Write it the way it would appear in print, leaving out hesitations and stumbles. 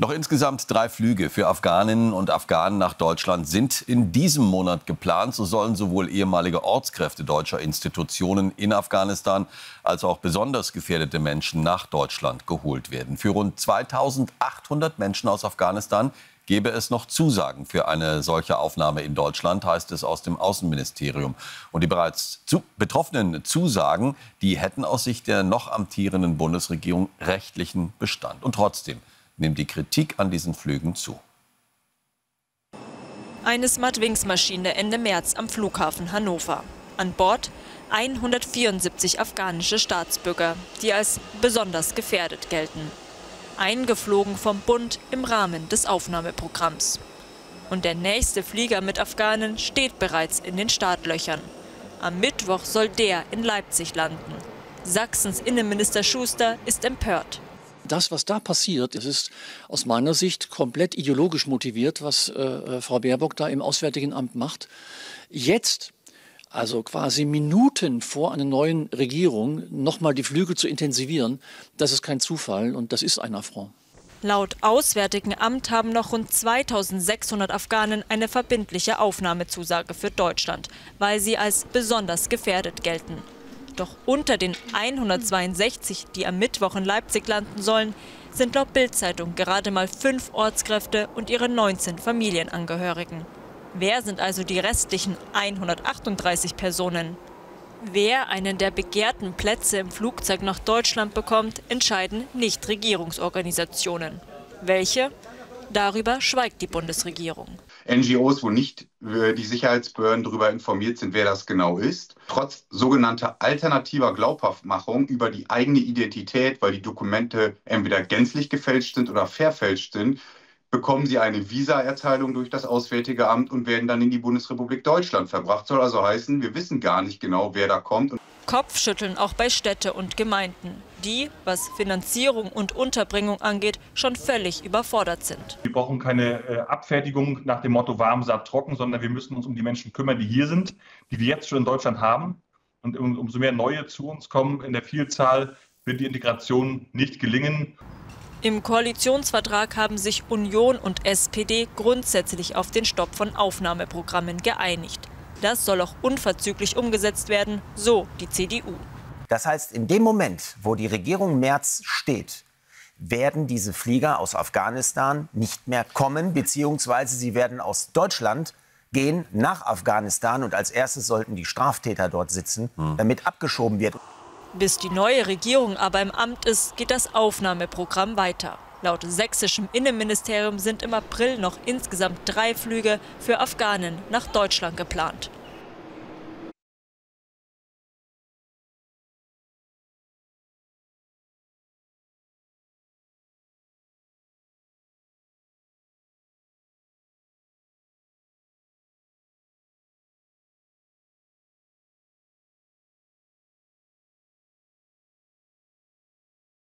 Noch insgesamt 3 Flüge für Afghaninnen und Afghanen nach Deutschland sind in diesem Monat geplant. So sollen sowohl ehemalige Ortskräfte deutscher Institutionen in Afghanistan als auch besonders gefährdete Menschen nach Deutschland geholt werden. Für rund 2.800 Menschen aus Afghanistan gäbe es noch Zusagen für eine solche Aufnahme in Deutschland, heißt es aus dem Außenministerium. Und die bereits betroffenen Zusagen, die hätten aus Sicht der noch amtierenden Bundesregierung rechtlichen Bestand. Und trotzdem nimmt die Kritik an diesen Flügen zu. Eine Smartwings-Maschine Ende März am Flughafen Hannover. An Bord 174 afghanische Staatsbürger, die als besonders gefährdet gelten. Eingeflogen vom Bund im Rahmen des Aufnahmeprogramms. Und der nächste Flieger mit Afghanen steht bereits in den Startlöchern. Am Mittwoch soll der in Leipzig landen. Sachsens Innenminister Schuster ist empört. Das, was da passiert, das ist aus meiner Sicht komplett ideologisch motiviert, was Frau Baerbock da im Auswärtigen Amt macht. Jetzt, also quasi Minuten vor einer neuen Regierung, nochmal die Flüge zu intensivieren, das ist kein Zufall und das ist ein Affront. Laut Auswärtigen Amt haben noch rund 2.600 Afghanen eine verbindliche Aufnahmezusage für Deutschland, weil sie als besonders gefährdet gelten. Doch unter den 162, die am Mittwoch in Leipzig landen sollen, sind laut Bild-Zeitung gerade mal 5 Ortskräfte und ihre 19 Familienangehörigen. Wer sind also die restlichen 138 Personen? Wer einen der begehrten Plätze im Flugzeug nach Deutschland bekommt, entscheiden Nichtregierungsorganisationen. Welche? Darüber schweigt die Bundesregierung. NGOs, wo nicht die Sicherheitsbehörden darüber informiert sind, wer das genau ist. Trotz sogenannter alternativer Glaubhaftmachung über die eigene Identität, weil die Dokumente entweder gänzlich gefälscht sind oder verfälscht sind, bekommen sie eine Visaerteilung durch das Auswärtige Amt und werden dann in die Bundesrepublik Deutschland verbracht. Soll also heißen, wir wissen gar nicht genau, wer da kommt. Kopfschütteln auch bei Städte und Gemeinden, die, was Finanzierung und Unterbringung angeht, schon völlig überfordert sind. Wir brauchen keine Abfertigung nach dem Motto warm, satt, trocken, sondern wir müssen uns um die Menschen kümmern, die hier sind, die wir jetzt schon in Deutschland haben. Und umso mehr neue zu uns kommen in der Vielzahl, wird die Integration nicht gelingen. Im Koalitionsvertrag haben sich Union und SPD grundsätzlich auf den Stopp von Aufnahmeprogrammen geeinigt. Das soll auch unverzüglich umgesetzt werden, so die CDU. Das heißt, in dem Moment, wo die Regierung Merz steht, werden diese Flieger aus Afghanistan nicht mehr kommen, beziehungsweise sie werden aus Deutschland gehen nach Afghanistan und als erstes sollten die Straftäter dort sitzen, damit abgeschoben wird. Bis die neue Regierung aber im Amt ist, geht das Aufnahmeprogramm weiter. Laut sächsischem Innenministerium sind im April noch insgesamt 3 Flüge für Afghanen nach Deutschland geplant.